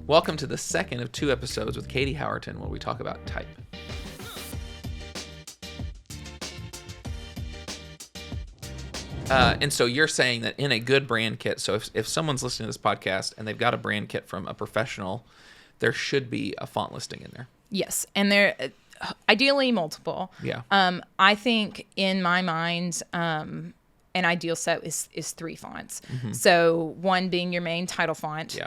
Welcome to the second of 2 episodes with Katie Howerton where we talk about type. And so you're saying that in a good brand kit, so if someone's listening to this podcast and they've got a brand kit from a professional, there should be a font listing in there. Yes, and there ideally multiple. Yeah. I think in my mind, an ideal set is 3 fonts. Mm-hmm. So one being your main title font,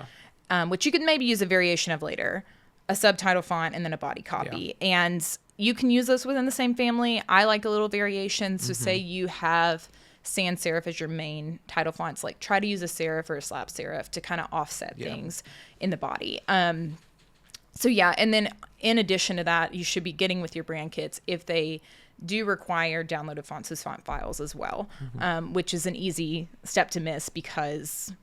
which you could maybe use a variation of later, a subtitle font, and then a body copy. Yeah. And you can use those within the same family. I like a little variation. So say you have sans serif as your main title fonts, like try to use a serif or a slab serif to kind of offset things in the body. So yeah, and then in addition to that, you should be getting with your brand kits if they do require downloaded fonts as font files as well, which is an easy step to miss because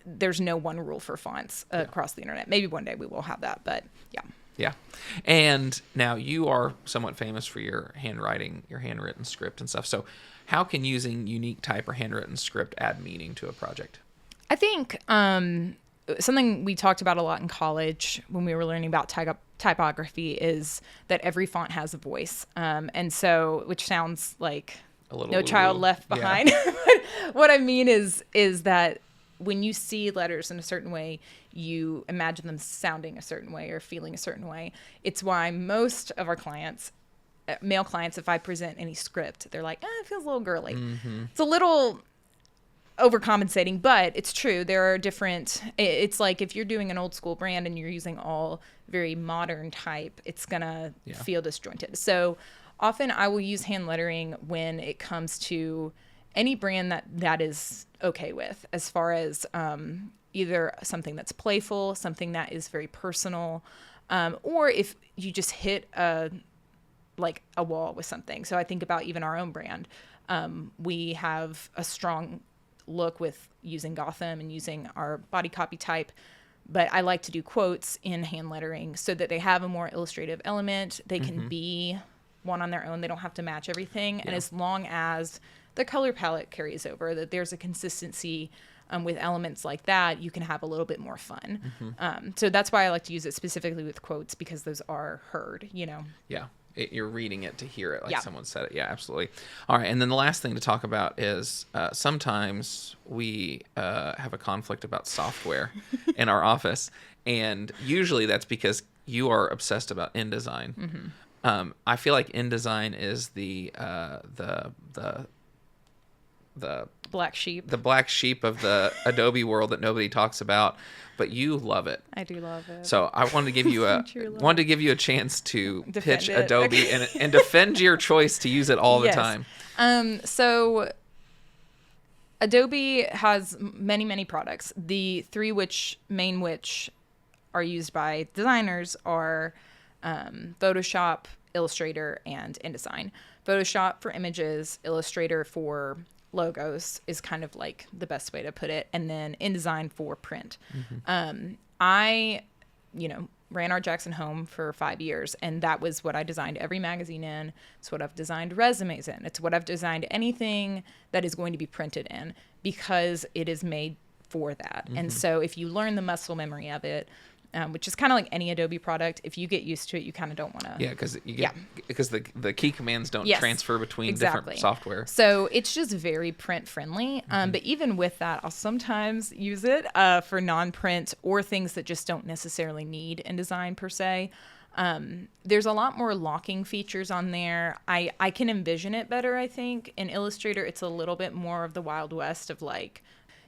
there's no one rule for fonts across the internet. Maybe one day we will have that, but yeah. Yeah. And now you are somewhat famous for your handwriting, your handwritten script and stuff. So how can using unique type or handwritten script add meaning to a project? I think something we talked about a lot in college when we were learning about typography is that every font has a voice. And so, which sounds like No Child Left Behind. Yeah. What I mean is that when you see letters in a certain way, you imagine them sounding a certain way or feeling a certain way. It's why most of our clients, male clients, if I present any script, they're like, it feels a little girly. Mm-hmm. It's a little overcompensating, but it's true. There are different, it's like if you're doing an old school brand and you're using all very modern type, it's going to feel disjointed. So often I will use hand lettering when it comes to any brand that is okay with, as far as either something that's playful, something that is very personal, or if you just hit a wall with something. So I think about even our own brand. We have a strong look with using Gotham and using our body copy type, but I like to do quotes in hand lettering so that they have a more illustrative element. They can be one on their own. They don't have to match everything. Yeah. And as long as the color palette carries over, that there's a consistency with elements like that, you can have a little bit more fun. Mm-hmm. So that's why I like to use it specifically with quotes, because those are heard, Yeah. You're reading it to hear it like someone said it. Yeah, absolutely. All right. And then the last thing to talk about is sometimes we have a conflict about software in our office. And usually that's because you are obsessed about InDesign. Mm-hmm. I feel like InDesign is the black sheep. The black sheep of the Adobe world that nobody talks about, but you love it. I do love it. So I wanted to give you a chance to pitch Adobe and defend your choice to use it all the time. So Adobe has many, many products. The 3 which are used by designers are Photoshop, Illustrator, and InDesign. Photoshop for images, Illustrator for logos is kind of like the best way to put it, and then InDesign for print. Mm-hmm. I ran our Jackson home for 5 years, and that was what I designed every magazine in. It's what I've designed resumes in. It's what I've designed anything that is going to be printed in, because it is made for that. Mm-hmm. And so if you learn the muscle memory of it, which is kind of like any Adobe product, if you get used to it, you kind of don't want to. Yeah, because the key commands don't transfer between different software. So it's just very print friendly. But even with that, I'll sometimes use it for non-print or things that just don't necessarily need InDesign per se. There's a lot more locking features on there. I can envision it better, I think. In Illustrator, it's a little bit more of the Wild West of like,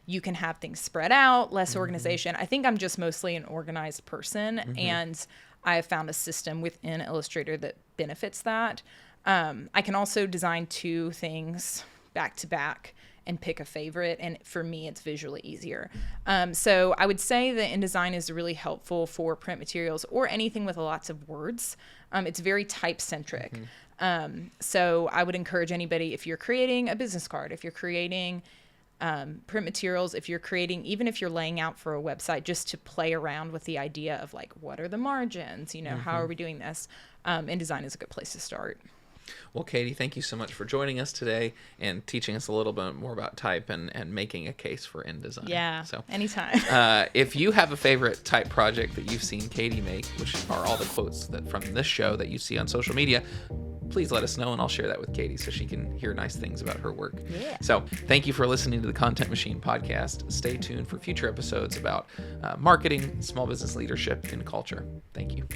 you can have things spread out, less organization. I think I'm just mostly an organized person, and I have found a system within Illustrator that benefits that. I can also design 2 things back to back and pick a favorite, and for me, it's visually easier. So I would say that InDesign is really helpful for print materials or anything with lots of words. It's very type-centric. So I would encourage anybody, if you're creating a business card, if you're creating print materials, if you're laying out for a website, just to play around with the idea of like, what are the margins? How are we doing this? InDesign is a good place to start. Well, Katie, thank you so much for joining us today and teaching us a little bit more about type and making a case for InDesign. Yeah, so anytime. If you have a favorite type project that you've seen Katie make, which are all the quotes that from this show that you see on social media, please let us know, and I'll share that with Katie so she can hear nice things about her work. Yeah. So thank you for listening to the Content Machine podcast. Stay tuned for future episodes about marketing, small business leadership, and culture. Thank you.